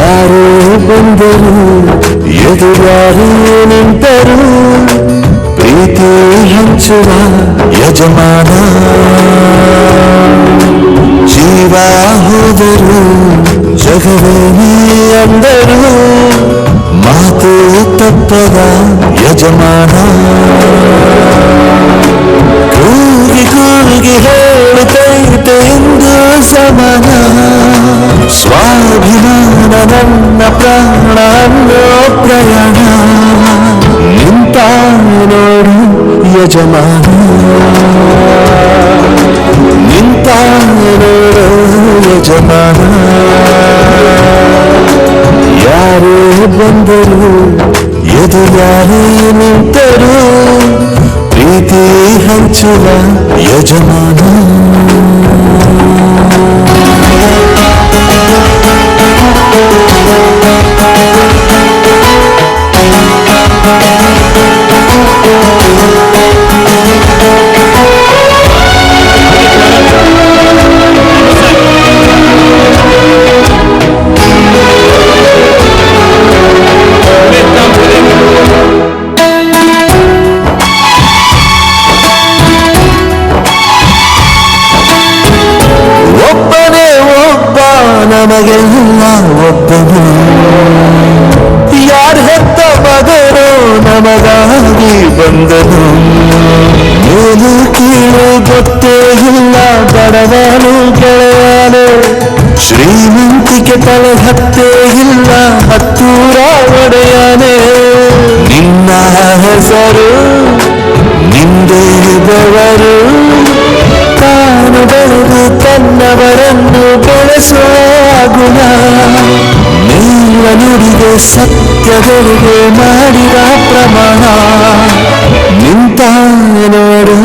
ಯಾರು ಬಂದರು ಎದುರಾರು ನಿಂತರು ಪ್ರೀತಿ ಹಂಚುವ ಯಜಮಾನ ಜೀವ ಹೋದರು ಜಗವೇ ಅಂದರು ಮಾತು ತಪ್ಪದ ಯಜಮಾನ ಕೂಗಿ ಕೂಗಿ ಹೇಳುತ್ತೈತೆ ಎಂದು ಸಮಾನ ಸ್ವಾಭಿಮಾನ ನನ್ನ ಪ್ರಾಣ ಅನ್ನೋ ಪ್ರಯಾಣ ನಿಂತ ನೋಡು ಯಜಮಾನ ನಿಂತ ನೋಡು ಯಜಮಾನ ಯಾರು ಬಂದರು ಎದುರಾರು ನಿಂತರು ಪ್ರೀತಿ ಹಂಚುವ ಯಜಮಾನ ನಮಗೆಲ್ಲ ಒಬ್ಬನು ಯಾರ ಹೆತ್ತ ಮಗನು ನಮಗಾಗಿ ಬಂದನು ಏನು ಕೀಳು ಗೊತ್ತೇ ಇಲ್ಲ ಬಡವನು ಗೆಳೆಯನು ಶ್ರೀಮಂತಿಕೆ ತಲೆ ಹತ್ತೇ ಇಲ್ಲ ಹತ್ತೂರ ಒಡೆಯನೇ ನಿನ್ನ ಹೆಸರು ನಿಂದೇ ಬೆವರು ತಾನು ಬೆಳೆದು ತನ್ನವರನ್ನು ಬೆಳೆಸುವ ಗುಣ ನೀವ ನುಡಿಗೆ ಸತ್ಯಗಳಿಗೆ ಮಾಡಿದ ಪ್ರಮಾಣ ನಿಂತ ನೋಡು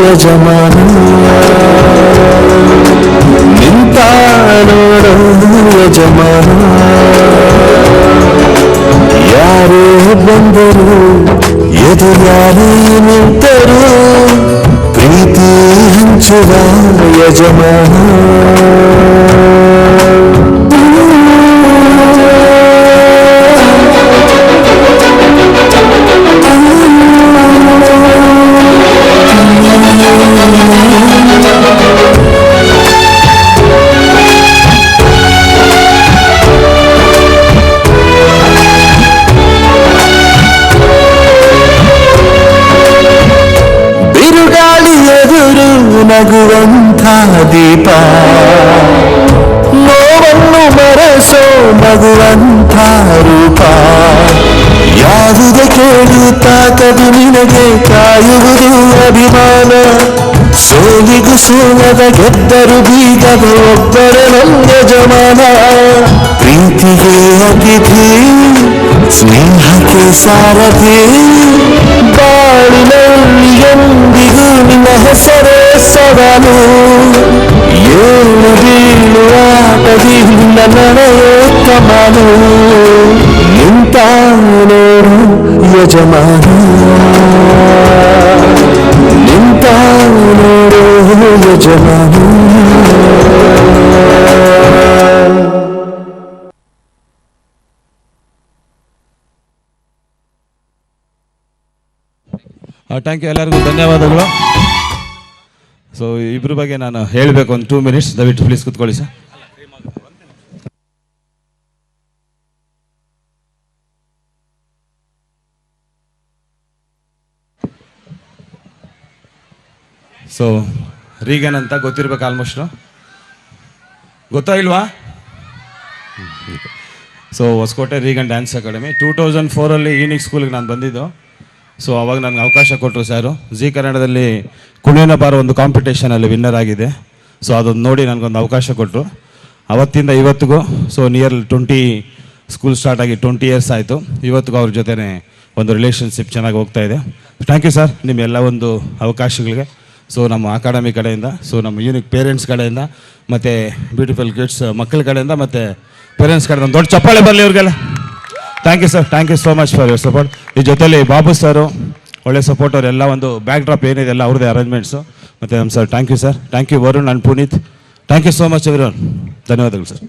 ಯಜಮಾನ ನಿಂತ ನೋಡು ಯಜಮಾನ ಯಾರು ಬಂದರು ಎದುರಾರು ನಿಂತರು ಪ್ರೀತಿ ಹಂಚುವ ಯಜಮಾನ ನಗುವಂಥ ದೀಪ ನೋವನ್ನು ಮರೆಸೋ ನಗುವಂಥ ರೂಪ ಯಾವುದೇ ಕೇಳು ತಾಕದು ನಿನಗೆ ಕಾಯುವುದು ಅಭಿಮಾನ ಸೋಲಿಗೂ ಸೋಲದ ಗೆದ್ದರು ಬೀಗದ ಒಬ್ಬರೇ ನನ್ನ ಯಜಮಾನ ಪ್ರೀತಿಗೆ ಅತಿಥಿ ಸ್ನೇಹಕ್ಕೆ ಸಾರಥಿ ಬಾಳಿನಲ್ಲಿ ಎಂದಿಗೂ ನಿನ್ನ ಹೆಸರೇ ಸವಾಲು ಏಳು ಬೀಳುವ ಆಟದಿ ನಿನ್ನ ನಡೆಯೋ ಕಮಾನು ನಿಂತ ನೋಡು ಯಜಮಾನ ನಿಂತ ನೋಡು ಯಜಮಾನ ಥ್ಯಾಂಕ್ ಯು ಎಲ್ಲರಿಗೂ ಧನ್ಯವಾದಗಳು. ಸೊ ಇಬ್ಬರ ಬಗ್ಗೆ ನಾನು ಹೇಳಬೇಕು ಒಂದು 2 minutes, ದಯವಿಟ್ಟು ಪ್ಲೀಸ್ ಕೂತ್ಕೊಳ್ಳಿ ಸರ್. ಸೊ ರೀಗನ್ ಅಂತ ಗೊತ್ತಿರ್ಬೇಕು ಆಲ್ಮೋಸ್ಟು, ಗೊತ್ತಾ ಇಲ್ವಾ? So Hosakote Reagan dance academy 2004 unique ಸ್ಕೂಲ್ಗೆ ನಾನು ಬಂದಿದ್ದು. ಸೊ ಅವಾಗ ನನಗೆ ಅವಕಾಶ ಕೊಟ್ಟರು ಸಾರು. ಜಿ ಕನ್ನಡದಲ್ಲಿ ಕುಣಿಯನ ಬಾರ ಒಂದು ಕಾಂಪಿಟೇಷನಲ್ಲಿ ವಿನ್ನರ್ ಆಗಿದೆ. ಸೊ ಅದನ್ನು ನೋಡಿ ನನಗೊಂದು ಅವಕಾಶ ಕೊಟ್ಟರು. ಅವತ್ತಿಂದ ಇವತ್ತಿಗೂ ಸೊ ನಿಯರ್ 20 ಸ್ಕೂಲ್ ಸ್ಟಾರ್ಟ್ ಆಗಿ 20 years ಆಯಿತು. ಇವತ್ತಿಗೂ ಅವ್ರ ಜೊತೆ ಒಂದು ರಿಲೇಷನ್ಶಿಪ್ ಚೆನ್ನಾಗಿ ಹೋಗ್ತಾ ಇದೆ. ಥ್ಯಾಂಕ್ ಯು ಸರ್ ನಿಮ್ಮೆಲ್ಲ ಒಂದು ಅವಕಾಶಗಳಿಗೆ. ಸೊ ನಮ್ಮ ಅಕಾಡೆಮಿ ಕಡೆಯಿಂದ, ಸೊ ನಮ್ಮ ಯೂನಿಕ್ ಪೇರೆಂಟ್ಸ್ ಕಡೆಯಿಂದ, ಮತ್ತು ಬ್ಯೂಟಿಫುಲ್ ಕಿಡ್ಸ್ ಮಕ್ಕಳ ಕಡೆಯಿಂದ, ಮತ್ತು ಪೇರೆಂಟ್ಸ್ ಕಡೆಯಿಂದ ಒಂದು ದೊಡ್ಡ ಚಪ್ಪಾಳೆ ಬರಲಿ ಇವ್ರಿಗೆಲ್ಲ. Thank you sir, thank you so much for your support. ಈ ಜೊತೆಲಿ ಬಾಬು ಸರು ಒಳ್ಳೆ ಸಪೋರ್ಟ್, ಅವರೆಲ್ಲ ಒಂದು ಬ್ಯಾಕ್ ಡ್ರಾಪ್ ಏನಿದೆ ಎಲ್ಲ ಅವ್ರದ್ದೇ ಅರೇಂಜ್ಮೆಂಟ್ಸು. ಮತ್ತು ನಮ್ಮ sir thank you sir, thank you Varun and Puneeth, thank you so much everyone. ಧನ್ಯವಾದಗಳು ಸರ್.